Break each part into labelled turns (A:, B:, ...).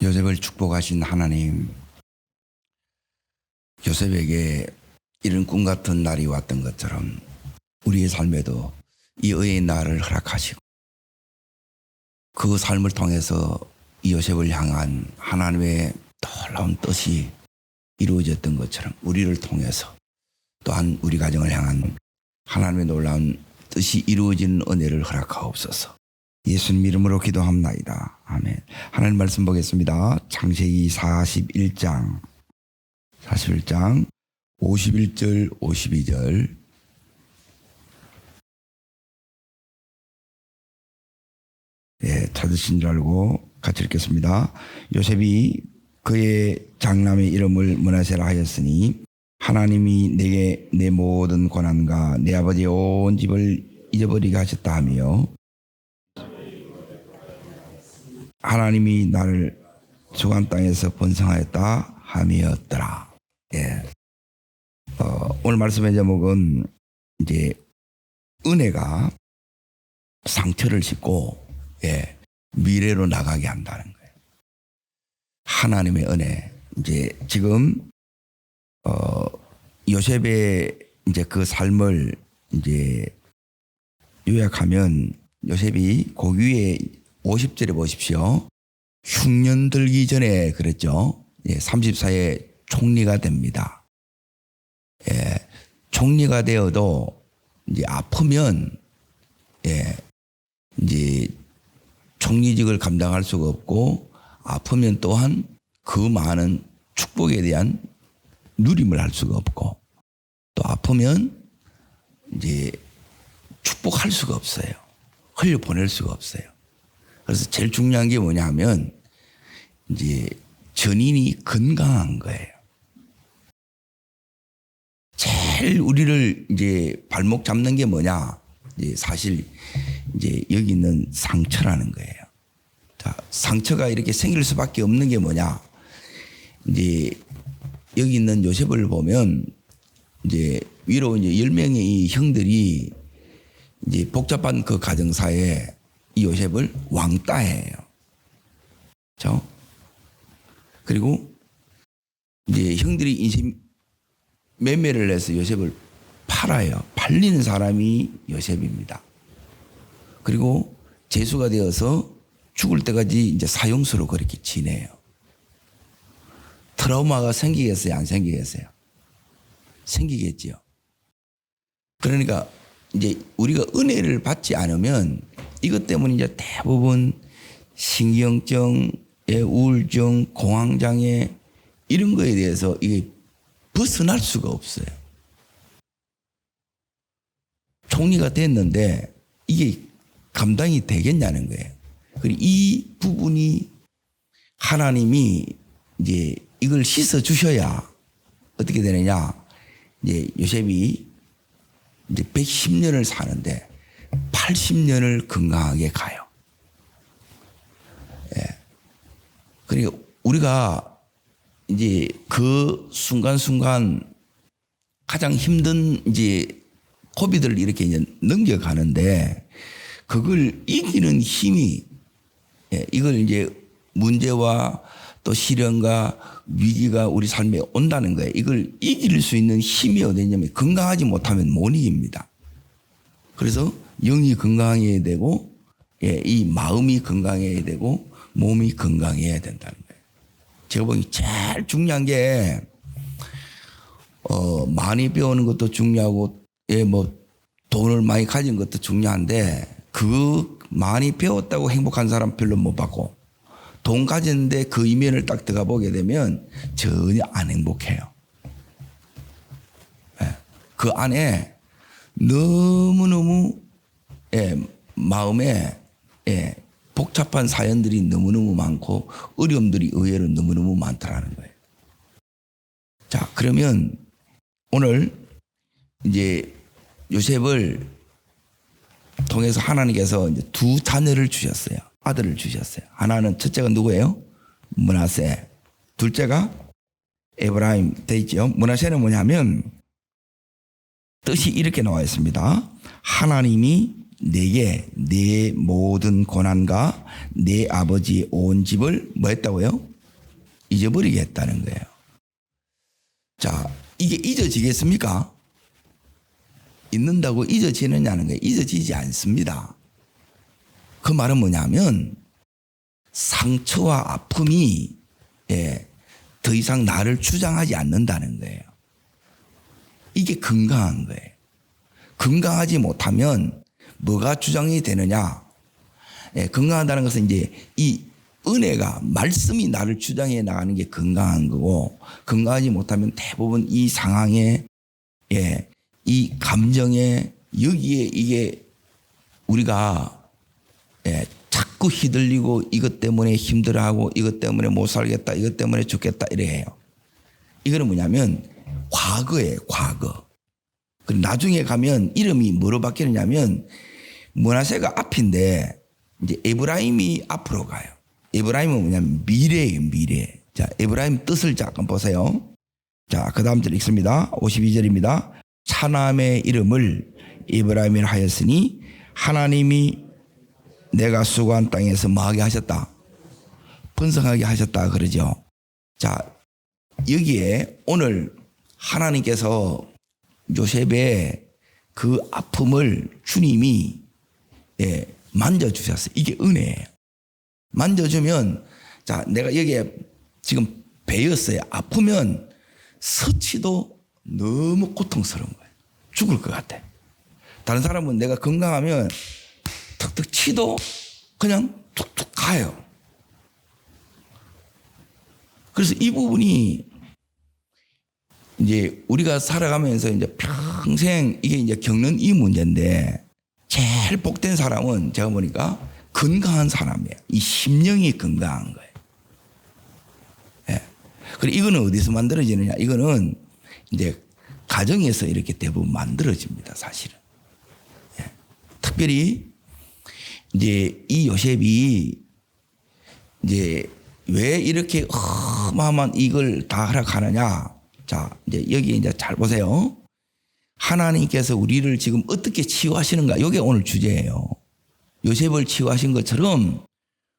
A: 요셉을 축복하신 하나님, 요셉에게 이런 꿈 같은 날이 왔던 것처럼 우리의 삶에도 이 의의 날을 허락하시고 그 삶을 통해서 이 요셉을 향한 하나님의 놀라운 뜻이 이루어졌던 것처럼 우리를 통해서 또한 우리 가정을 향한 하나님의 놀라운 뜻이 이루어지는 은혜를 허락하옵소서. 예수님 이름으로 기도합나이다. 아멘. 하나님 말씀 보겠습니다. 창세기 41장 51절 52절. 찾으신 줄 알고 같이 읽겠습니다. 요셉이 그의 장남의 이름을 므낫세라 하였으니 하나님이 내게 내 모든 고난과 내 아버지의 온 집을 잊어버리게 하셨다 하며 하나님이 나를 주간 땅에서 번성하였다 함이었더라. 오늘 말씀의 제목은 이제 은혜가 상처를 싣고 미래로 나가게 한다는 거예요. 하나님의 은혜. 이제 지금 요셉의 이제 그 삶을 이제 요약하면 요셉이 고귀에 50절에 보십시오. 흉년 들기 전에 그랬죠. 34에 총리가 됩니다. 총리가 되어도 이제 아프면 이제 총리직을 감당할 수가 없고 아프면 또한 그 많은 축복에 대한 누림을 할 수가 없고 또 아프면 이제 축복할 수가 없어요. 흘려보낼 수가 없어요. 그래서 제일 중요한 게 뭐냐 하면 이제 전인이 건강한 거예요. 제일 우리를 이제 발목 잡는 게 뭐냐? 이제 사실 이제 여기 있는 상처라는 거예요. 자, 상처가 이렇게 생길 수밖에 없는 게 뭐냐? 이제 여기 있는 요셉을 보면 이제 위로 이제 10명의 이 형들이 이제 복잡한 그 가정사에 이 요셉을 왕따해요. 그렇죠? 그리고 이제 형들이 인신 매매를 해서 요셉을 팔아요. 팔리는 사람이 요셉입니다. 그리고 제수가 되어서 죽을 때까지 이제 사형수로 그렇게 지내요. 트라우마가 생기겠어요? 안 생기겠어요? 생기겠죠. 그러니까 이제 우리가 은혜를 받지 않으면 이것 때문에 이제 대부분 신경증, 우울증, 공황장애 이런 거에 대해서 이게 벗어날 수가 없어요. 총리가 됐는데 이게 감당이 되겠냐는 거예요. 그리고 이 부분이 하나님이 이제 이걸 씻어 주셔야 어떻게 되느냐. 이제 요셉이 이제 110년을 사는데 80년을 건강하게 가요. 그러니까 우리가 이제 그 순간순간 가장 힘든 이제 고비들을 이렇게 이제 넘겨가는데 그걸 이기는 힘이 이걸 이제 문제와 또 시련과 위기가 우리 삶에 온다는 거예요. 이걸 이길 수 있는 힘이 어디냐면 건강하지 못하면 못 이깁니다. 그래서 영이 건강해야 되고 이 마음이 건강해야 되고 몸이 건강해야 된다는 거예요. 제가 보기 제일 중요한 게 많이 배우는 것도 중요하고 뭐 돈을 많이 가진 것도 중요한데 그 많이 배웠다고 행복한 사람 별로 못 봤고 돈 가졌는데 그 이면을 딱 들어가 보게 되면 전혀 안 행복해요. 그 안에 너무너무 마음에 복잡한 사연들이 너무너무 많고 어려움들이 의외로 너무너무 많더라는 거예요. 자, 그러면 오늘 이제 요셉을 통해서 하나님께서 이제 두 자녀를 주셨어요. 아들을 주셨어요. 하나는 첫째가 누구예요? 므낫세. 둘째가 에브라임 돼 있죠. 므낫세는 뭐냐면 뜻이 이렇게 나와 있습니다. 하나님이 내게 내 모든 고난과 내 아버지의 온 집을 뭐 했다고요? 잊어버리게 했다는 거예요. 자, 이게 잊어지겠습니까? 잊는다고 잊어지느냐는 거예요. 잊어지지 않습니다. 그 말은 뭐냐면 상처와 아픔이 더 이상 나를 주장하지 않는다는 거예요. 이게 건강한 거예요. 건강하지 못하면 뭐가 주장이 되느냐? 건강하다는 것은 이제 이 은혜가 말씀이 나를 주장해 나가는 게 건강한 거고, 건강하지 못하면 대부분 이 상황에 이 감정에 여기에 이게 우리가 자꾸 휘둘리고 이것 때문에 힘들어하고 이것 때문에 못 살겠다 이것 때문에 죽겠다 이래요. 이거는 뭐냐면 과거예요. 과거. 그리고 나중에 가면 이름이 뭐로 바뀌느냐면 므낫세가 앞인데 이제 에브라임이 앞으로 가요. 에브라임은 뭐냐면 미래예요. 미래. 자, 에브라임 뜻을 잠깐 보세요. 자, 그 다음 절 읽습니다. 52절입니다. 차남의 이름을 에브라임이라 하였으니 하나님이 내가 수고한 땅에서 뭐하게 하셨다? 번성하게 하셨다 그러죠. 자, 여기에 오늘 하나님께서 요셉의 그 아픔을 주님이 만져주셨어요. 이게 은혜예요. 만져주면, 자, 내가 여기에 지금 배웠어요. 아프면 서치도 너무 고통스러운 거예요. 죽을 것 같아. 다른 사람은 내가 건강하면 툭툭 치도 그냥 툭툭 가요. 그래서 이 부분이 이제 우리가 살아가면서 이제 평생 이게 이제 겪는 이 문제인데, 제일 복된 사람은 제가 보니까 건강한 사람이에요. 이 심령이 건강한 거예요. 예. 그리고 이거는 어디서 만들어지느냐? 이거는 이제 가정에서 이렇게 대부분 만들어집니다, 사실은. 예. 특별히 이제 이 요셉이 이제 왜 이렇게 어마어마한 이걸 다 하러 가느냐? 자, 이제 여기 이제 잘 보세요. 하나님께서 우리를 지금 어떻게 치유하시는가? 이게 오늘 주제예요. 요셉을 치유하신 것처럼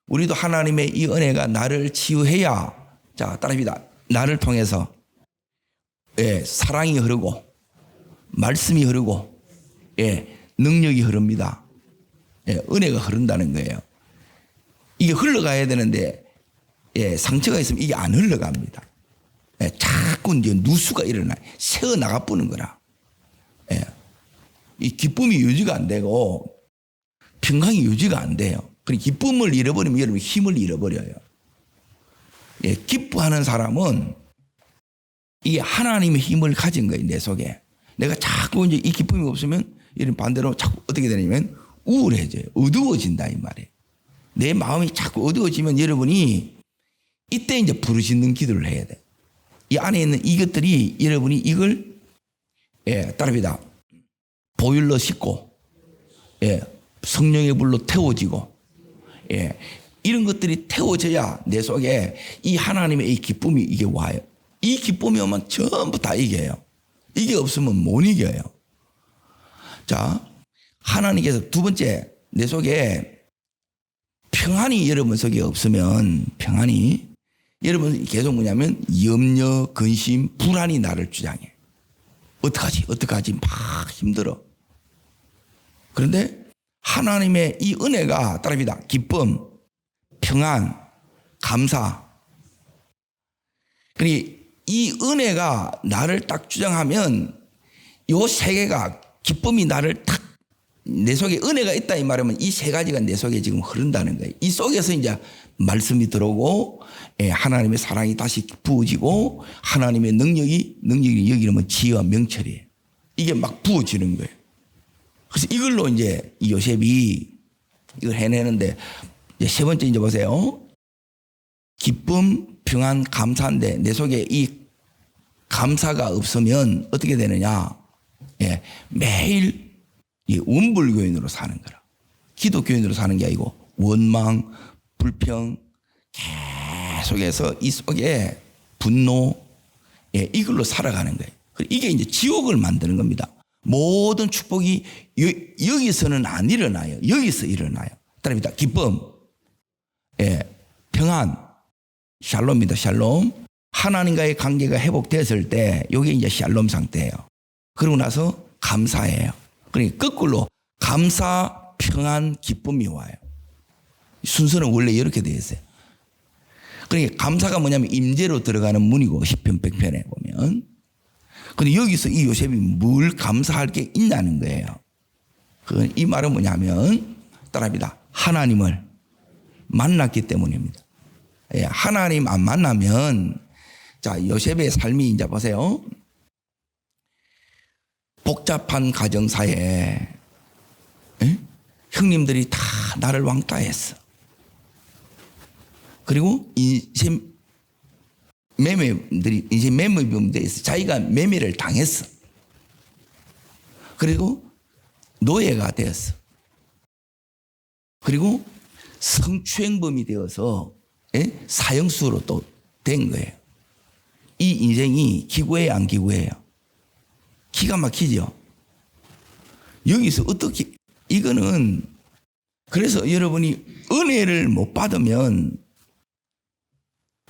A: 우리도 하나님의 이 은혜가 나를 치유해야, 자, 따라합니다. 나를 통해서 사랑이 흐르고 말씀이 흐르고 능력이 흐릅니다. 은혜가 흐른다는 거예요. 이게 흘러가야 되는데 상처가 있으면 이게 안 흘러갑니다. 자꾸 이제 누수가 일어나요. 새어 나가 뿌는 거라. 이 기쁨이 유지가 안 되고 평강이 유지가 안 돼요. 그리고 기쁨을 잃어버리면 여러분 힘을 잃어버려요. 기뻐하는 사람은 이게 하나님의 힘을 가진 거예요. 내 속에. 내가 자꾸 이제 이 기쁨이 없으면 이런 반대로 자꾸 어떻게 되냐면 우울해져요. 어두워진다 이 말이에요. 내 마음이 자꾸 어두워지면 여러분이 이때 이제 부르짖는 기도를 해야 돼. 이 안에 있는 이것들이 여러분이 이걸 따라합니다. 보일러 싣고 성령의 불로 태워지고 이런 것들이 태워져야 내 속에 이 하나님의 이 기쁨이 이게 와요. 이 기쁨이 오면 전부 다 이겨요. 이게 없으면 못 이겨요. 자, 하나님께서 두 번째 내 속에 평안이 여러분 속에 없으면 평안이 여러분 계속 뭐냐면 염려, 근심, 불안이 나를 주장해. 어떡하지 막 힘들어. 그런데 하나님의 이 은혜가 따라합니다. 기쁨, 평안, 감사. 그리고 이 은혜가 나를 딱 주장하면 요 세 개가 기쁨이 나를 딱 내 속에 은혜가 있다 이 말하면 이 세 가지가 내 속에 지금 흐른다는 거예요. 이 속에서 이제 말씀이 들어오고 하나님의 사랑이 다시 부어지고 하나님의 능력이 여기는 지혜와 명철이에요. 이게 막 부어지는 거예요. 그래서 이걸로 이제 이 요셉이 이걸 해내는데 이제 세 번째 이제 보세요. 기쁨, 평안, 감사인데 내 속에 이 감사가 없으면 어떻게 되느냐? 매일 이 원불교인으로 사는 거라. 기독교인으로 사는 게 아니고 원망, 불평 계속해서 이 속에 분노 이걸로 살아가는 거예요. 이게 이제 지옥을 만드는 겁니다. 모든 축복이 여기서는 안 일어나요. 여기서 일어나요. 따릅니다. 기쁨, 예, 평안, 샬롬입니다. 샬롬. 하나님과의 관계가 회복됐을 때 이게 이제 샬롬 상태예요. 그러고 나서 감사해요. 그러니까 거꾸로 감사, 평안, 기쁨이 와요. 순서는 원래 이렇게 되어 있어요. 그러니까 감사가 뭐냐면 임재로 들어가는 문이고 10편 100편에 보면. 근데 여기서 이 요셉이 뭘 감사할 게 있냐는 거예요. 이 말은 뭐냐면 따라합니다. 하나님을 만났기 때문입니다. 예, 하나님 안 만나면 자 요셉의 삶이 이제 보세요. 복잡한 가정사에 예? 형님들이 다 나를 왕따했어. 그리고 인생 매매범들이 있어. 자기가 매매를 당했어. 그리고 노예가 되었어. 그리고 성추행범이 되어서 예? 사형수로 또 된 거예요. 이 인생이 기구예요, 안 기구예요? 기가 막히죠. 여기서 어떻게 이거는 그래서 여러분이 은혜를 못 받으면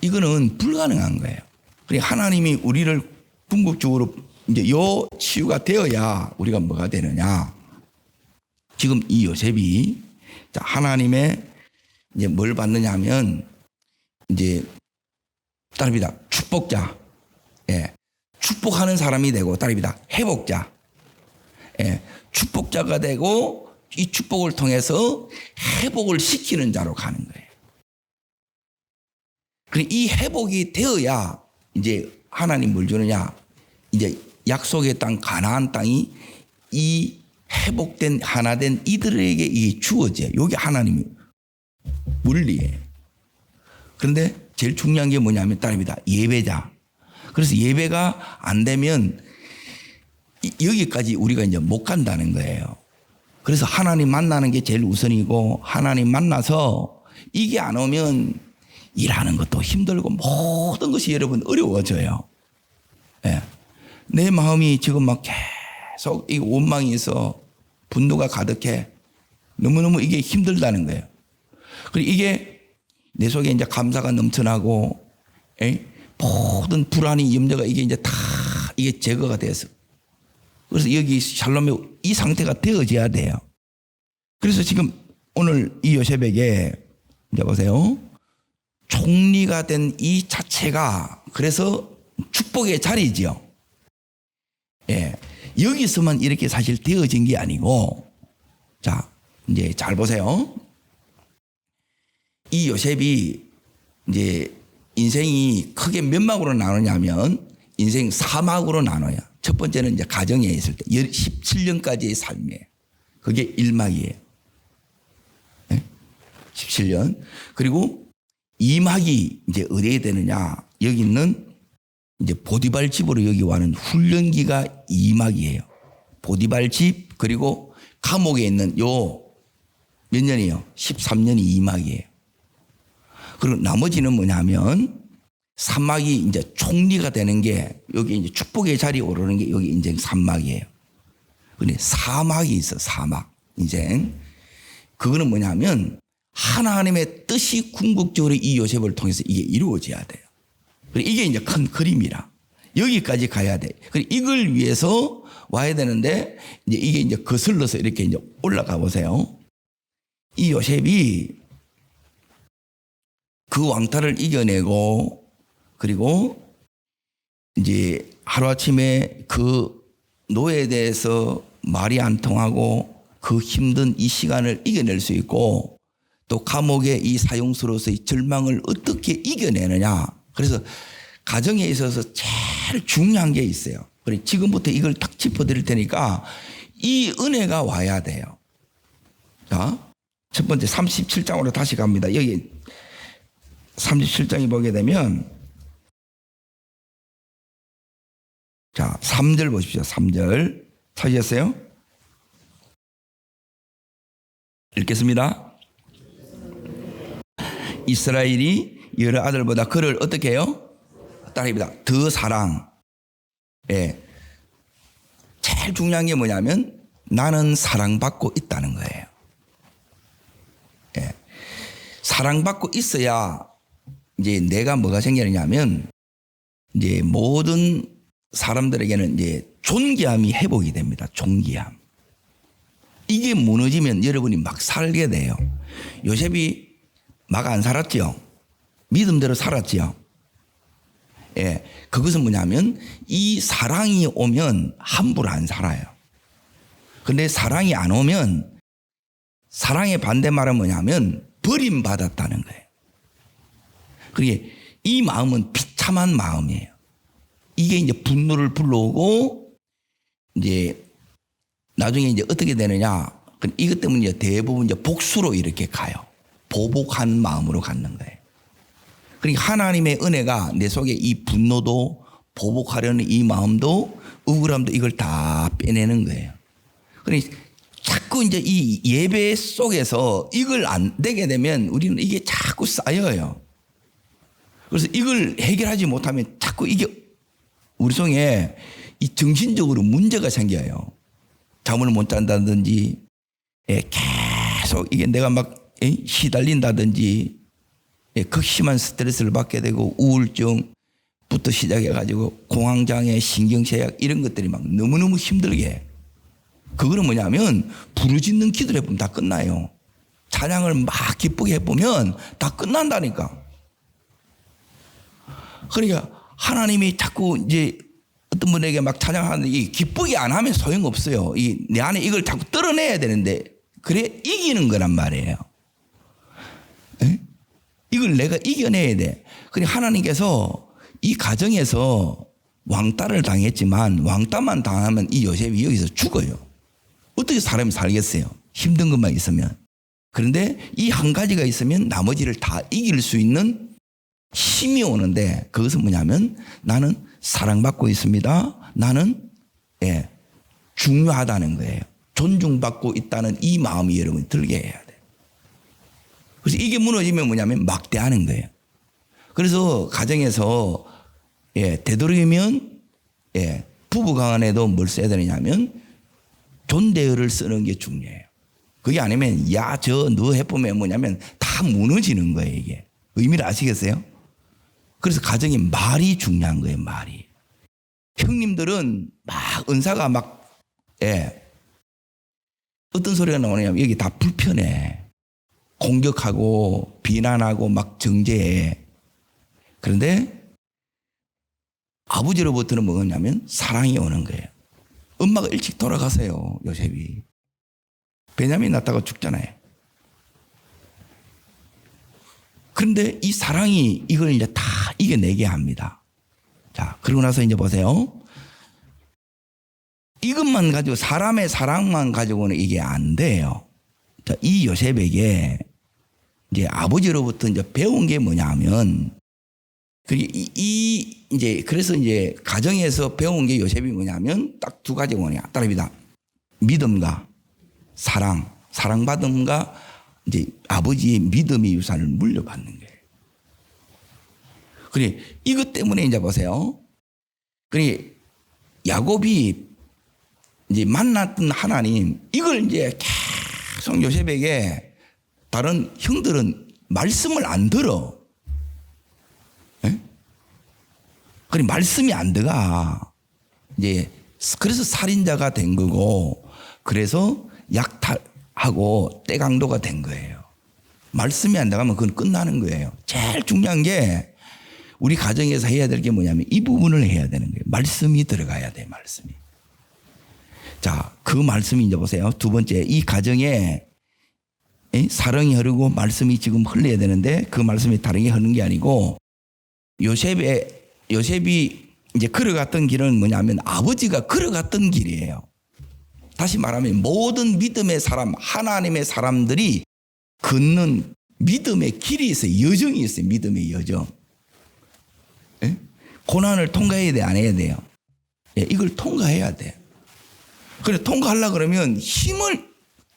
A: 이거는 불가능한 거예요. 그러니까 하나님이 우리를 궁극적으로 이제 요 치유가 되어야 우리가 뭐가 되느냐. 지금 이 요셉이 하나님의 이제 뭘 받느냐 하면 이제 따릅니다. 축복자. 예. 축복하는 사람이 되고 따릅니다. 회복자. 예. 축복자가 되고 이 축복을 통해서 회복을 시키는 자로 가는 거예요. 이 회복이 되어야 이제 하나님 뭘 주느냐? 이제 약속의 땅 가나안 땅이 이 회복된 하나된 이들에게 이게 주어져요. 이게 하나님의 원리예요. 그런데 제일 중요한 게 뭐냐면 따릅니다. 예배자. 그래서 예배가 안 되면 여기까지 우리가 이제 못 간다는 거예요. 그래서 하나님 만나는 게 제일 우선이고 하나님 만나서 이게 안 오면 일하는 것도 힘들고 모든 것이 여러분 어려워져요. 예. 내 마음이 지금 막 계속 이 원망이 있어 분노가 가득해. 너무너무 이게 힘들다는 거예요. 그리고 이게 내 속에 이제 감사가 넘쳐나고 모든 불안이 염려가 이게 이제 다 이게 제거가 돼서 그래서 여기 샬롬의 이 상태가 되어져야 돼요. 그래서 지금 오늘 이 요셉에게 이제 보세요. 총리가 된 이 자체가 그래서 축복의 자리지요. 예. 여기서만 이렇게 사실 되어진 게 아니고 자, 이제 잘 보세요. 이 요셉이 이제 인생이 크게 몇 막으로 나누냐면 인생 4막으로 나눠요. 첫 번째는 이제 가정에 있을 때 17년까지의 삶이에요. 그게 1막이에요. 네? 17년. 그리고 2막이 이제 어디에 되느냐. 여기 있는 이제 보디발 집으로 여기 와는 훈련기가 2막이에요. 보디발 집 그리고 감옥에 있는 요 몇 년이에요? 13년이 2막이에요. 그리고 나머지는 뭐냐면 3막이 이제 총리가 되는 게 여기 이제 축복의 자리에 오르는 게 여기 인생 3막이에요. 근데 4막이 있어. 4막 인생. 그거는 뭐냐면 하나님의 뜻이 궁극적으로 이 요셉을 통해서 이게 이루어져야 돼요. 이게 이제 큰 그림이라. 여기까지 가야 돼. 이걸 위해서 와야 되는데 이제 이게 이제 거슬러서 이렇게 이제 올라가 보세요. 이 요셉이 그 왕따를 이겨내고 그리고 이제 하루아침에 그 노예에 대해서 말이 안 통하고 그 힘든 이 시간을 이겨낼 수 있고 또 감옥의 이 사형수로서의 절망을 어떻게 이겨내느냐. 그래서 가정에 있어서 제일 중요한 게 있어요. 그래서 지금부터 이걸 딱 짚어드릴 테니까 이 은혜가 와야 돼요. 자, 첫 번째 37장으로 다시 갑니다. 여기 37장에 보게 되면 자 3절 보십시오. 3절 찾으셨어요? 읽겠습니다. 이스라엘이 여러 아들보다 그를 어떻게 해요? 따라합니다. 더 사랑. 예. 제일 중요한 게 뭐냐면 나는 사랑받고 있다는 거예요. 예. 사랑받고 있어야 이제 내가 뭐가 생기느냐면 이제 모든 사람들에게는 이제 존귀함이 회복이 됩니다. 존귀함. 이게 무너지면 여러분이 막 살게 돼요. 요셉이 막 안 살았죠. 믿음대로 살았죠. 예, 그것은 뭐냐면 이 사랑이 오면 함부로 안 살아요. 근데 사랑이 안 오면 사랑의 반대말은 뭐냐면 버림받았다는 거예요. 그게 이 마음은 비참한 마음이에요. 이게 이제 분노를 불러오고 이제 나중에 이제 어떻게 되느냐? 이것 때문에 이제 대부분 이제 복수로 이렇게 가요. 보복한 마음으로 갖는 거예요. 그러니까 하나님의 은혜가 내 속에 이 분노도 보복하려는 이 마음도 억울함도 이걸 다 빼내는 거예요. 그러니까 자꾸 이제 이 예배 속에서 이걸 안 되게 되면 우리는 이게 자꾸 쌓여요. 그래서 이걸 해결하지 못하면 자꾸 이게 우리 속에 이 정신적으로 문제가 생겨요. 잠을 못 잔다든지, 계속 이게 내가 막 시달린다든지, 극심한 스트레스를 받게 되고 우울증부터 시작해가지고 공황장애, 신경쇠약 이런 것들이 막 너무너무 힘들게 해. 그거는 뭐냐면 부르짖는 기도를 해보면 다 끝나요. 찬양을 막 기쁘게 해보면 다 끝난다니까. 그러니까 하나님이 자꾸 이제 어떤 분에게 막 찬양하는데 이 기쁘게 안 하면 소용없어요. 내 안에 이걸 자꾸 떨어내야 되는데 그래 이기는 거란 말이에요. 에? 이걸 내가 이겨내야 돼. 그러니까 하나님께서 이 가정에서 왕따를 당했지만 왕따만 당하면 이 요셉이 여기서 죽어요. 어떻게 사람이 살겠어요? 힘든 것만 있으면. 그런데 이 한 가지가 있으면 나머지를 다 이길 수 있는 힘이 오는데 그것은 뭐냐면 나는 사랑받고 있습니다. 나는 중요하다는 거예요. 존중받고 있다는 이 마음이 여러분 들게 해야 돼요. 그래서 이게 무너지면 뭐냐면 막대하는 거예요. 그래서 가정에서 되도록이면 부부간에도 뭘 써야 되느냐면 존대어를 쓰는 게 중요해요. 그게 아니면 야 저 너 해보면 뭐냐면 다 무너지는 거예요. 이게 의미를 아시겠어요? 그래서 가정이 말이 중요한 거예요. 말이. 형님들은 막 은사가 막 어떤 소리가 나오냐면 여기 다 불편해. 공격하고 비난하고 막 정죄해. 그런데 아버지로부터는 뭐냐면 사랑이 오는 거예요. 엄마가 일찍 돌아가세요. 요셉이. 베냐민 낳다가 죽잖아요. 그런데 이 사랑이 이걸 이제 다 이겨내게 합니다. 자, 그러고 나서 이제 보세요. 이것만 가지고 사람의 사랑만 가지고는 이게 안 돼요. 자, 이 요셉에게 이제 아버지로부터 이제 배운 게 뭐냐면 그래서 이제 가정에서 배운 게 요셉이 뭐냐면 딱 두 가지가 뭐냐 따릅니다. 믿음과 사랑받음과 이제 아버지의 믿음의 유산을 물려받는 거예요. 그래 이것 때문에 이제 보세요. 그래 야곱이 이제 만났던 하나님 이걸 이제 계속 요셉에게 다른 형들은 말씀을 안 들어. 그래 말씀이 안 들어가. 이제 그래서 살인자가 된 거고 그래서 약탈하고 떼강도가 된 거예요. 말씀이 안 들어가면 그건 끝나는 거예요. 제일 중요한 게 우리 가정에서 해야 될 게 뭐냐면 이 부분을 해야 되는 거예요. 말씀이 들어가야 돼. 말씀이. 자, 그 말씀이 이제 보세요. 두 번째 이 가정에 사랑이 흐르고 말씀이 지금 흘러야 되는데 그 말씀이 다르게 흐르는 게 아니고 요셉이 이제 걸어갔던 길은 뭐냐면 아버지가 걸어갔던 길이에요. 다시 말하면 모든 믿음의 사람, 하나님의 사람들이 걷는 믿음의 길이 있어요. 여정이 있어요. 믿음의 여정. 고난을 통과해야 돼, 안 해야 돼요? 이걸 통과해야 돼. 그래 통과하려고 그러면 힘을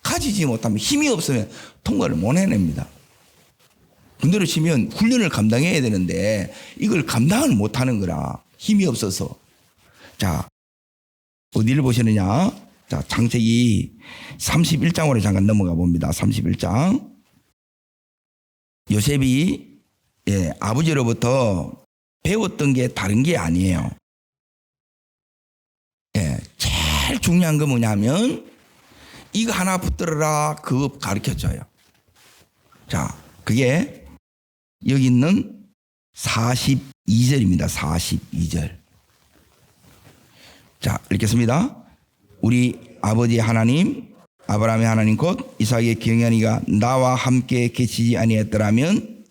A: 가지지 못하면 힘이 없으면 통과를 못 해냅니다. 군대로 치면 훈련을 감당해야 되는데 이걸 감당을 못하는 거라 힘이 없어서. 자, 어디를 보시느냐? 자, 창세기 31장으로 잠깐 넘어가 봅니다. 31장. 요셉이 아버지로부터 배웠던 게 다른 게 아니에요. 제일 중요한 건 뭐냐면 이거 하나 붙들어라 그거 가르쳐줘요. 자, 그게 여기 있는 42절입니다. 42절. 자, 읽겠습니다. 우리 아버지 하나님, 아브라함의 하나님 곧 이삭의 경연이가 나와 함께 계시지 아니했더라면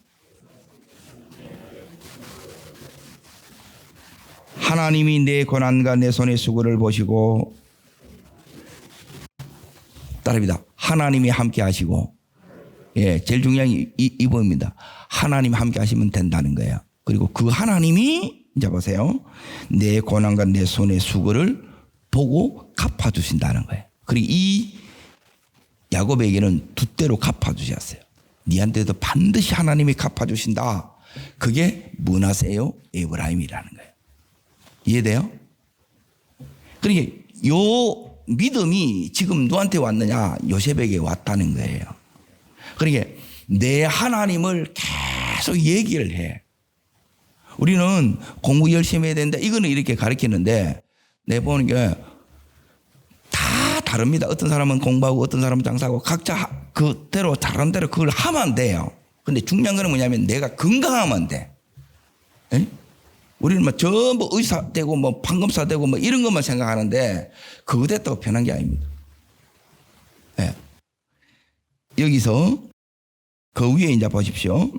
A: 하나님이 내 고난과 내 손의 수고를 보시고, 따릅니다. 하나님이 함께 하시고, 제일 중요한 이 부분입니다. 하나님 함께 하시면 된다는 거예요. 그리고 그 하나님이 이제 보세요. 내 고난과 내 손의 수고를 보고 갚아주신다는 거예요. 그리고 이 야곱에게는 두 대로 갚아주셨어요. 니한테도 반드시 하나님이 갚아주신다. 그게 므낫세요 에브라임이라는 거예요. 이해돼요? 그러니까 요 믿음이 지금 누구한테 왔느냐? 요셉에게 왔다는 거예요. 그러니까 내 하나님을 계속 얘기를 해. 우리는 공부 열심히 해야 된다. 이거는 이렇게 가르치는데 내 보는 게 다 다릅니다. 어떤 사람은 공부하고 어떤 사람은 장사하고 각자 그대로 잘하는 대로 그걸 하면 돼요. 근데 중요한 건 뭐냐면 내가 건강하면 돼. 에? 우리는 뭐 전부 의사 되고 뭐 판검사 되고 뭐 이런 것만 생각하는데 그거 됐다고 편한 게 아닙니다. 네. 여기서 그 위에 이제 보십시오.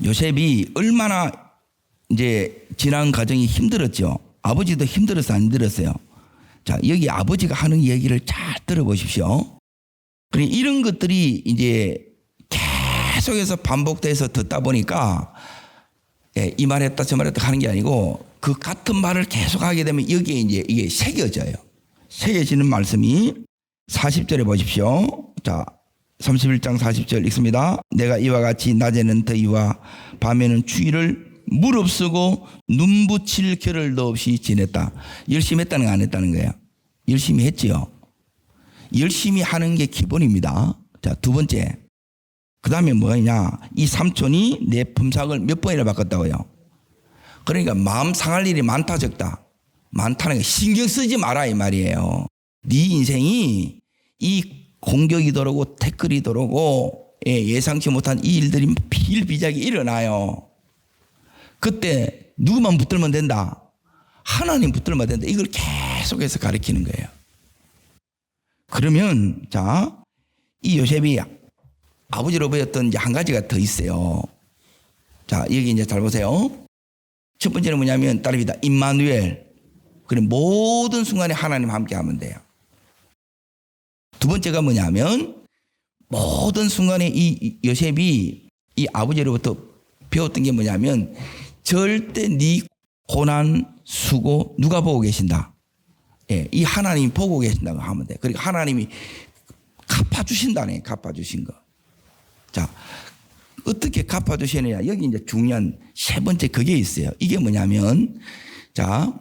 A: 요셉이 얼마나 이제 지난 과정이 힘들었죠. 아버지도 힘들었어요, 안 힘들었어요? 자, 여기 아버지가 하는 얘기를 잘 들어보십시오. 그러니까 이런 것들이 이제 계속해서 반복돼서 듣다 보니까 이 말 했다 저 말 했다 하는 게 아니고 그 같은 말을 계속 하게 되면 여기에 이제 이게 새겨져요. 새겨지는 말씀이 40절에 보십시오. 자, 31장 40절 읽습니다. 내가 이와 같이 낮에는 더위와 밤에는 추위를 무릅쓰고 눈붙일 겨를도 없이 지냈다. 열심히 했다는 거 안 했다는 거예요? 열심히 했지요. 열심히 하는 게 기본입니다. 자, 두 번째. 그 다음에 뭐냐? 이 삼촌이 내 품삯을 몇 번이나 바꿨다고요? 그러니까 마음 상할 일이 많다 적다. 많다는 거 신경 쓰지 마라 이 말이에요. 네 인생이 이 공격이 들어오고 태클이 들어오고 예상치 못한 이 일들이 비일비재하게 일어나요. 그때 누구만 붙들면 된다? 하나님 붙들면 된다. 이걸 계속해서 가르치는 거예요. 그러면 자, 이 요셉이 아버지로 보였던 이제 한 가지가 더 있어요. 자, 여기 이제 잘 보세요. 첫 번째는 뭐냐면 딸입니다. 임마누엘. 그리고 모든 순간에 하나님 함께 하면 돼요. 두 번째가 뭐냐면 모든 순간에 이 요셉이 이 아버지로부터 배웠던 게 뭐냐면 절대 네 고난 수고 누가 보고 계신다. 이 하나님이 보고 계신다고 하면 돼. 그러니까 하나님이 갚아주신다네. 갚아주신 거. 자, 어떻게 갚아주시느냐. 여기 이제 중요한 세 번째 그게 있어요. 이게 뭐냐면 자,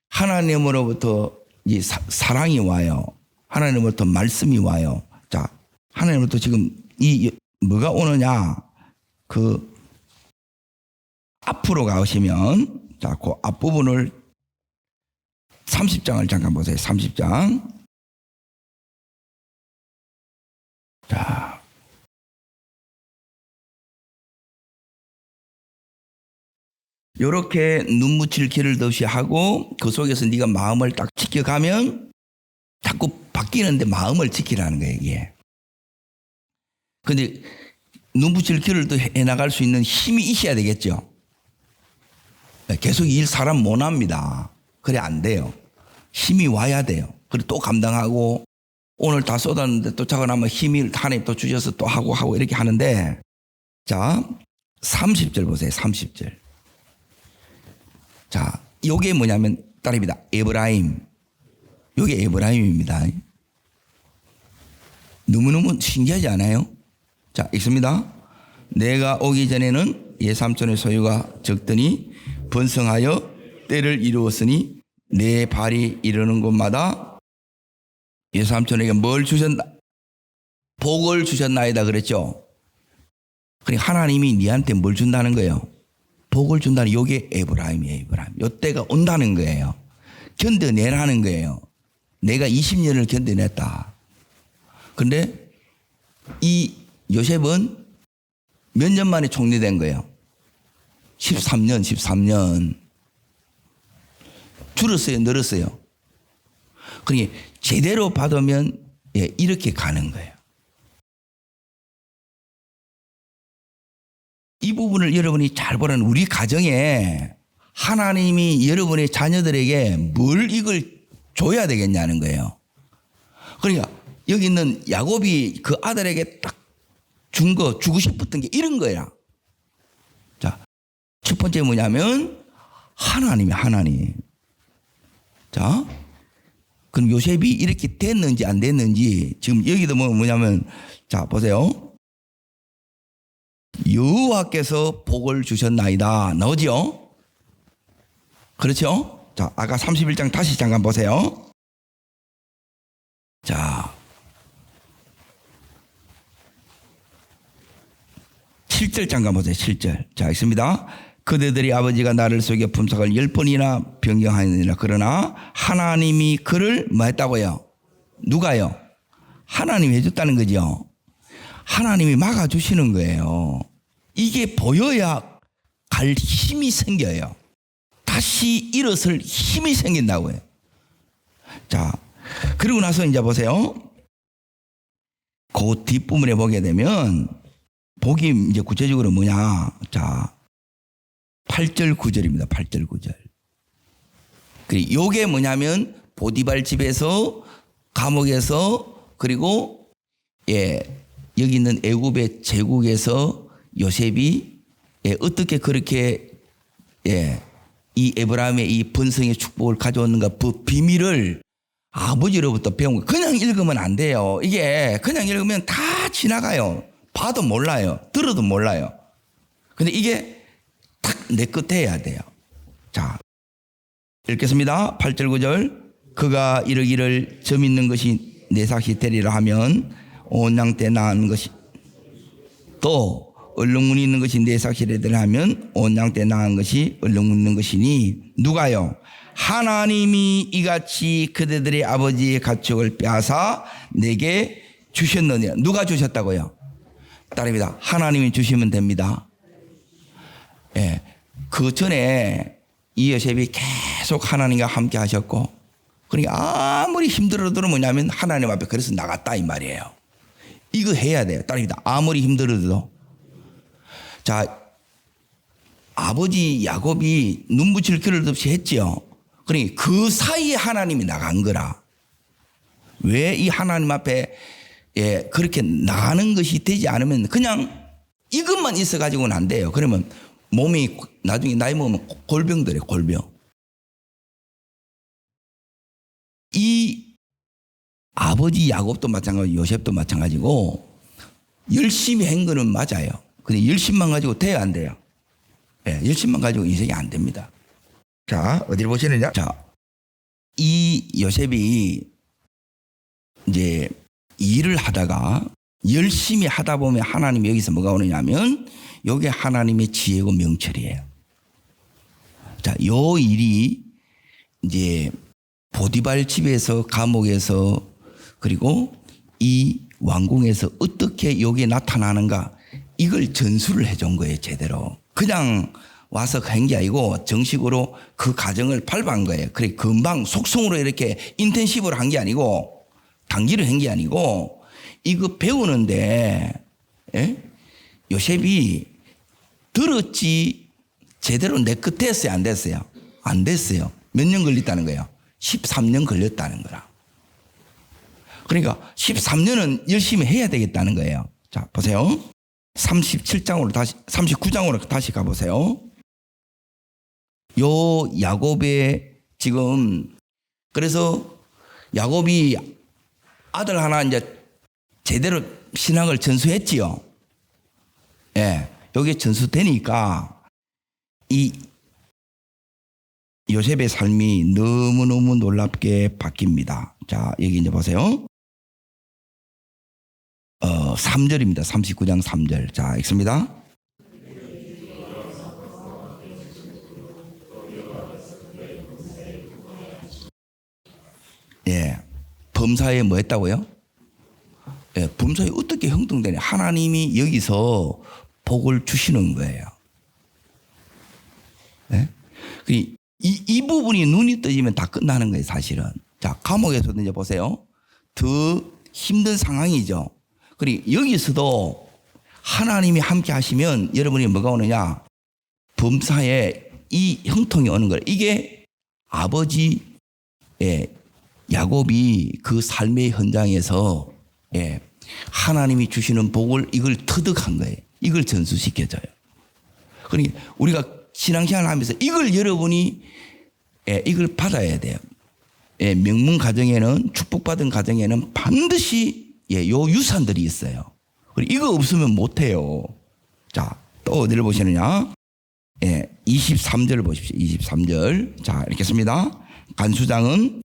A: 하나님으로부터 이제 사랑이 와요. 하나님으로부터 말씀이 와요. 자, 하나님으로부터 지금 이 뭐가 오느냐? 그 앞으로 가시면 자, 그 앞부분을 30장을 잠깐 보세요. 30장. 자. 요렇게 눈 묻힐 길을 없이 하고 그 속에서 네가 마음을 딱 지켜가면 자꾸 바뀌는데 마음을 지키라는 거예요, 이게. 근데 눈 붙일 길을 또 해나갈 수 있는 힘이 있어야 되겠죠. 계속 일 사람 못 합니다. 그래 안 돼요. 힘이 와야 돼요. 그리고 또 감당하고 오늘 다 쏟았는데 또 자고 나면 힘이 하나님 또 주셔서 또 하고 이렇게 하는데 자 30절 보세요. 30절. 자 요게 뭐냐면 딸입니다. 에브라임. 요게 에브라임입니다. 너무너무 신기하지 않아요? 자 읽습니다. 내가 오기 전에는 예삼촌의 소유가 적더니 번성하여 때를 이루었으니 내 발이 이르는 곳마다 예삼촌에게 뭘 주셨나? 복을 주셨나이다 그랬죠. 그러니까 하나님이 니한테 뭘 준다는 거예요? 복을 준다는 요게 에브라임이에요. 에브라임. 요때가 온다는 거예요. 견뎌내라는 거예요. 내가 20년을 견뎌냈다. 근데 이 요셉은 몇 년 만에 총리된 거예요? 13년. 줄었어요? 늘었어요? 그러니까 제대로 받으면 이렇게 가는 거예요. 이 부분을 여러분이 잘 보라는 우리 가정에 하나님이 여러분의 자녀들에게 뭘 이걸 줘야 되겠냐는 거예요. 그러니까 여기 있는 야곱이 그 아들에게 딱 준 거, 주고 싶었던 게 이런 거야. 자, 첫 번째 뭐냐면 하나님이 하나님. 자, 그럼 요셉이 이렇게 됐는지 안 됐는지 지금 여기도 뭐냐면 자 보세요. 여호와께서 복을 주셨나이다 나오죠? 그렇죠? 자, 아까 31장 다시 잠깐 보세요. 자, 7절 잠깐 보세요. 7절. 자, 있습니다. 그대들이 아버지가 나를 속여 품삯을 10번이나 변경하느니라. 그러나 하나님이 그를 뭐 했다고요? 누가요? 하나님이 해줬다는 거죠. 하나님이 막아주시는 거예요. 이게 보여야 갈 힘이 생겨요. 다시 일어설 힘이 생긴다고요. 자, 그리고 나서 이제 보세요. 그 뒷부분에 보게 되면 복이 이제 구체적으로 뭐냐. 자, 8절 9절입니다. 8절 9절. 그리고 요게 뭐냐면 보디발 집에서 감옥에서 그리고 여기 있는 애굽의 제국에서 요셉이 어떻게 그렇게 이 에브라임의 이 번성의 축복을 가져왔는가 그 비밀을 아버지로부터 배운 거. 그냥 읽으면 안 돼요. 이게 그냥 읽으면 다 지나가요. 봐도 몰라요. 들어도 몰라요. 근데 이게 딱 내 끝에 해야 돼요. 자, 읽겠습니다. 8절 9절. 그가 이르기를 점 있는 것이 내 삭시 되리라 하면 온양 때 낳은 것이 또 얼룩무늬 있는 것이 내 삭시를 되리라 하면 온양 때 낳은 것이 얼룩무늬 있는 것이니 누가요? 하나님이 이같이 그대들의 아버지의 가축을 빼앗아 내게 주셨느니라. 누가 주셨다고요? 따릅니다. 하나님이 주시면 됩니다. 예. 그 전에 이 요셉이 계속 하나님과 함께 하셨고, 그러니까 아무리 힘들어도 뭐냐면 하나님 앞에 그래서 나갔다 이 말이에요. 이거 해야 돼요. 따릅니다. 아무리 힘들어도. 자, 아버지 야곱이 눈 붙일 겨를도 없이 했죠. 그러니까 그 사이에 하나님이 나간 거라. 왜 이 하나님 앞에 그렇게 나가는 것이 되지 않으면 그냥 이것만 있어가지고는 안 돼요. 그러면 몸이 나중에 나이 먹으면 골병들이에요. 골병. 이 아버지 야곱도 마찬가지고 요셉도 마찬가지고 열심히 한 거는 맞아요. 근데 열심만 가지고 돼야 안 돼요. 열심만 가지고 인생이 안 됩니다. 자, 어디를 보시느냐? 자, 이 요셉이 이제 일을 하다가 열심히 하다 보면 하나님이 여기서 뭐가 오느냐면 요게 하나님의 지혜고 명철이에요. 자, 요 일이 이제 보디발 집에서 감옥에서 그리고 이 왕궁에서 어떻게 요게 나타나는가 이걸 전수를 해준 거예요. 제대로. 그냥 와서 한 게 아니고 정식으로 그 과정을 밟은 거예요. 그래 금방 속성으로 이렇게 인텐시브로 한 게 아니고 단기로 한 게 아니고 이거 배우는데 요셉이 들었지 제대로 내 끝에 했어요? 안 됐어요? 안 됐어요. 몇 년 걸렸다는 거예요? 13년 걸렸다는 거라. 그러니까 13년은 열심히 해야 되겠다는 거예요. 자, 보세요. 39장으로 다시 가보세요. 요 야곱의 지금 그래서 야곱이 아들 하나 이제 제대로 신앙을 전수했지요. 여기 전수되니까 이 요셉의 삶이 너무너무 놀랍게 바뀝니다. 자, 여기 이제 보세요. 3절입니다. 39장 3절. 자, 읽습니다. 예. 범사에 뭐 했다고요? 예, 범사에 어떻게 형통되냐. 하나님이 여기서 복을 주시는 거예요. 예? 이 부분이 눈이 떠지면 다 끝나는 거예요, 사실은. 자, 감옥에서도 이제 보세요. 더 힘든 상황이죠. 그리고 여기서도 하나님이 함께 하시면 여러분이 뭐가 오느냐? 범사에 이 형통이 오는 거예요. 이게 아버지 야곱이 그 삶의 현장에서 하나님이 주시는 복을 이걸 터득한 거예요. 이걸 전수시켜줘요. 그러니까 우리가 신앙생활 하면서 이걸 여러분이 이걸 받아야 돼요. 명문 가정에는 축복받은 가정에는 반드시 요 유산들이 있어요. 그리고 이거 없으면 못해요. 자, 또 어디를 보시느냐? 23절 보십시오. 23절. 자, 읽겠습니다. 간수장은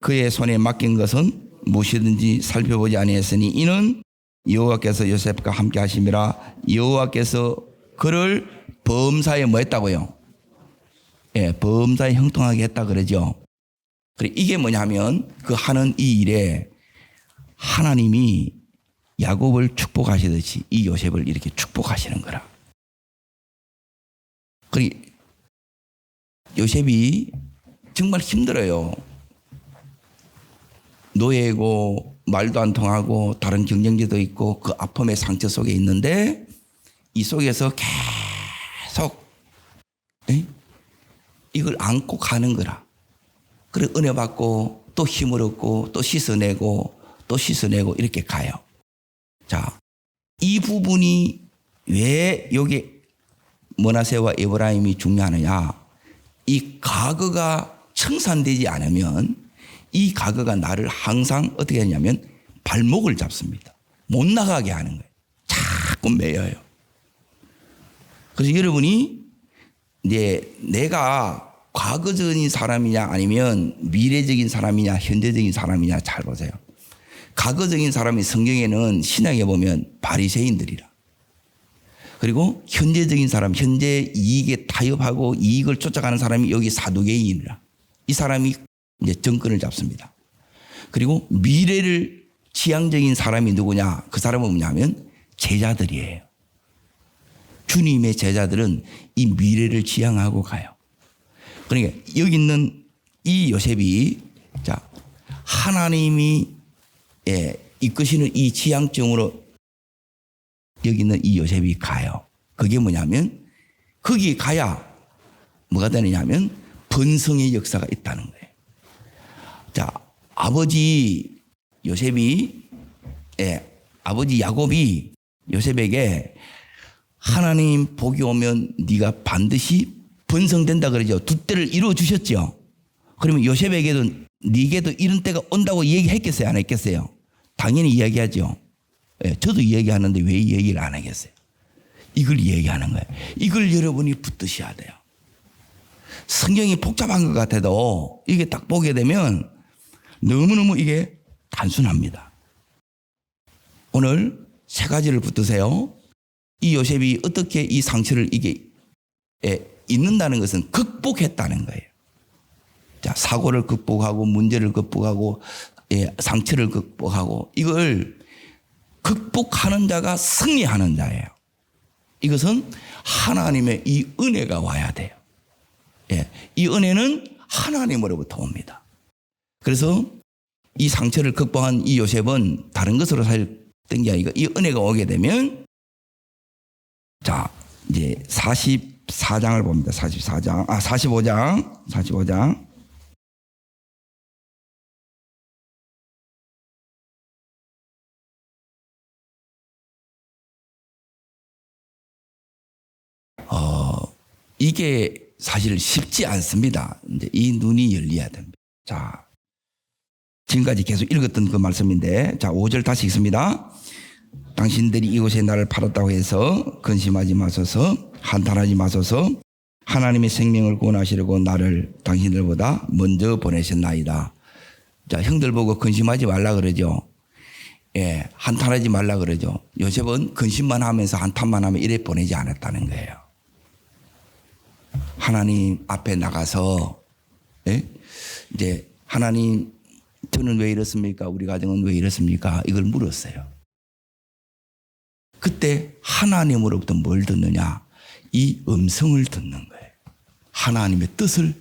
A: 그의 손에 맡긴 것은 무엇이든지 살펴보지 아니했으니 이는 여호와께서 요셉과 함께 하심이라. 여호와께서 그를 범사에 뭐 했다고요? 범사에 형통하게 했다 그러죠. 그래, 이게 뭐냐면 그 하는 이 일에 하나님이 야곱을 축복하시듯이 이 요셉을 이렇게 축복하시는 거라. 그래, 요셉이 정말 힘들어요. 노예고 말도 안 통하고 다른 경쟁자도 있고 그 아픔의 상처 속에 있는데 이 속에서 계속 이걸 안고 가는 거라. 그래 은혜 받고 또 힘을 얻고 또 씻어내고 또 씻어내고 이렇게 가요. 자, 이 부분이 왜 여기 머나세와 에브라임이 중요하느냐? 이 과거가 청산되지 않으면 이 과거가 나를 항상 어떻게 하냐면 발목을 잡습니다. 못 나가게 하는 거예요. 자꾸 매여요. 그래서 여러분이 이제 내가 과거적인 사람이냐 아니면 미래적인 사람이냐 현재적인 사람이냐 잘 보세요. 과거적인 사람이 성경에는 신약에 보면 바리새인들이라. 그리고 현재적인 사람, 현재 이익에 타협하고 이익을 쫓아가는 사람이 여기 사두개인이라. 이 사람이 이제 정권을 잡습니다. 그리고 미래를 지향적인 사람이 누구냐? 그 사람은 뭐냐면 제자들이에요. 주님의 제자들은 이 미래를 지향하고 가요. 그러니까 여기 있는 이 요셉이 자 하나님이 이끄시는 이 지향점으로 여기 있는 이 요셉이 가요. 그게 뭐냐면 거기 가야 뭐가 되느냐면 번성의 역사가 있다는 거예요. 자, 아버지 요셉이 아버지 야곱이 요셉에게 하나님 복이 오면 네가 반드시 번성된다 그러죠. 두 때를 이루어 주셨죠. 그러면 요셉에게도 네게도 이런 때가 온다고 얘기했겠어요? 안 했겠어요? 당연히 이야기하죠. 저도 이야기하는데 왜 이 얘기를 안 하겠어요? 이걸 이야기하는 거예요. 이걸 여러분이 붙드셔야 돼요. 성경이 복잡한 것 같아도 이게 딱 보게 되면 너무너무 이게 단순합니다. 오늘 세 가지를 붙드세요. 이 요셉이 어떻게 이 상처를 이게 잊는다는 것은 극복했다는 거예요. 자, 사고를 극복하고 문제를 극복하고 상처를 극복하고 이걸 극복하는 자가 승리하는 자예요. 이것은 하나님의 이 은혜가 와야 돼요. 이 은혜는 하나님으로부터 옵니다. 그래서 이 상처를 극복한 이 요셉은 다른 것으로 살던 게 아니고 이 은혜가 오게 되면 자, 이제 44장을 봅니다. 45장. 이게 사실 쉽지 않습니다. 이제 이 눈이 열려야 됩니다. 자, 지금까지 계속 읽었던 그 말씀인데, 자, 5절 다시 읽습니다. 당신들이 이곳에 나를 팔았다고 해서 근심하지 마소서, 한탄하지 마소서. 하나님의 생명을 구원하시려고 나를 당신들보다 먼저 보내셨나이다. 자, 형들 보고 근심하지 말라 그러죠. 예, 한탄하지 말라 그러죠. 요셉은 근심만 하면서 한탄만 하면 이래 보내지 않았다는 거예요. 하나님 앞에 나가서, 예? 이제 하나님, 저는 왜 이렇습니까? 우리 가정은 왜 이렇습니까? 이걸 물었어요. 그때 하나님으로부터 뭘 듣느냐? 이 음성을 듣는 거예요. 하나님의 뜻을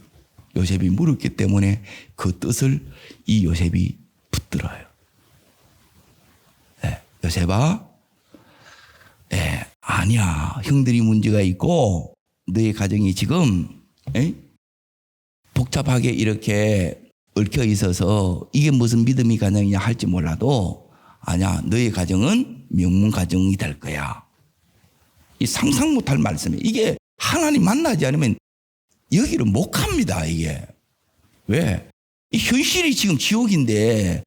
A: 요셉이 물었기 때문에 그 뜻을 이 요셉이 붙들어요. 네, 요셉아, 네, 아니야. 형들이 문제가 있고 너의 가정이 지금 복잡하게 이렇게 얽혀 있어서 이게 무슨 믿음의 가정이냐 할지 몰라도 아니야. 너의 가정은 명문 가정이 될 거야. 이 상상 못할 말씀이에요. 이게 하나님 만나지 않으면 여기를 못 갑니다. 이게. 왜? 이 현실이 지금 지옥인데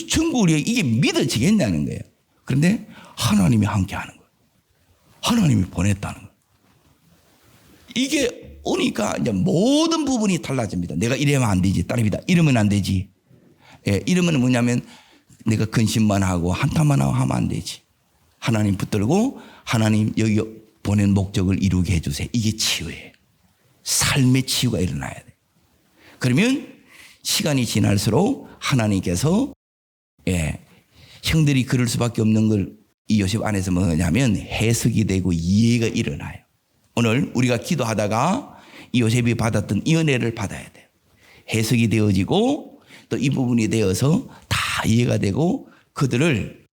A: 천국이 이게 믿어지겠냐는 거예요. 그런데 하나님이 함께하는 거예요. 하나님이 보냈다는 거예요. 이게 오니까 이제 모든 부분이 달라집니다. 내가 이러면 안 되지. 딸입니다. 이러면 안 되지. 예, 이러면 뭐냐면 내가 근심만 하고 한탄만 하고 하면 안 되지. 하나님 붙들고 하나님 여기 보낸 목적을 이루게 해주세요. 이게 치유예요. 삶의 치유가 일어나야 돼요. 그러면 시간이 지날수록 하나님께서 형들이 그럴 수밖에 없는 걸 이 요셉 안에서 뭐냐면 해석이 되고 이해가 일어나요. 오늘 우리가 기도하다가 이 요셉이 받았던 이 은혜를 받아야 돼요. 해석이 되어지고 또 이 부분이 되어서 다 이해가 되고 그들을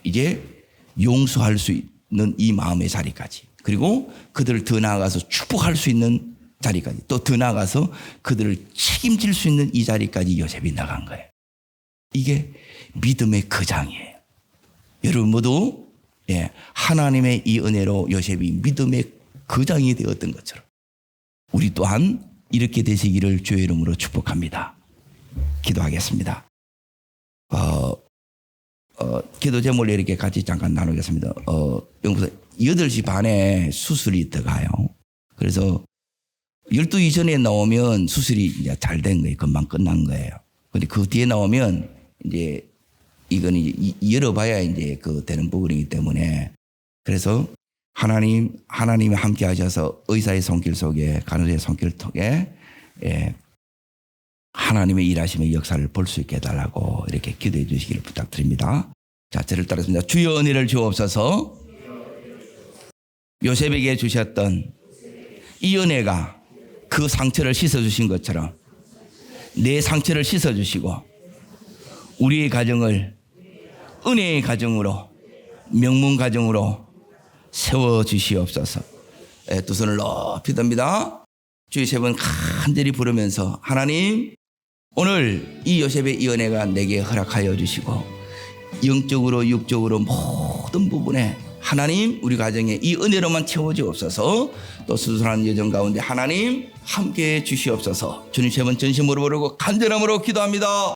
A: 이제 용서할 수 있는 이 마음의 자리까지, 그리고 그들을 더 나아가서 축복할 수 있는 자리까지, 또 더 나아가서 그들을 책임질 수 있는 이 자리까지 요셉이 나간 거예요. 이게 믿음의 거장이에요. 여러분 모두 하나님의 이 은혜로 요셉이 믿음의 거장이 되었던 것처럼 우리 또한 이렇게 되시기를 주의 이름으로 축복합니다. 기도하겠습니다. 기도 제목을 이렇게 같이 잠깐 나누겠습니다. 영부사 8시 반에 수술이 들어가요. 그래서 12시 전에 나오면 수술이 이제 잘 된 거예요. 금방 끝난 거예요. 근데 그 뒤에 나오면 이제 이건 이제 열어봐야 이제 그 되는 부분이기 때문에, 그래서 하나님이 함께 하셔서 의사의 손길 속에, 간호사의 손길 속에 하나님의 일하심의 역사를 볼 수 있게 해달라고 이렇게 기도해 주시기를 부탁드립니다. 자, 저를 따르겠습니다. 주여 은혜를 주옵소서. 요셉에게 주셨던 이 은혜가 그 상처를 씻어주신 것처럼 내 상처를 씻어주시고 우리의 가정을 은혜의 가정으로, 명문 가정으로 세워주시옵소서. 두 손을 높이 듭니다. 주의 세 번 간절히 부르면서 하나님, 오늘 이 요셉의 이 은혜가 내게 허락하여 주시고 영적으로 육적으로 모든 부분에 하나님 우리 가정에 이 은혜로만 채워주옵소서. 또 수술하는 여정 가운데 하나님 함께해 주시옵소서. 주님 세 번 전심으로 부르고 간절함으로 기도합니다.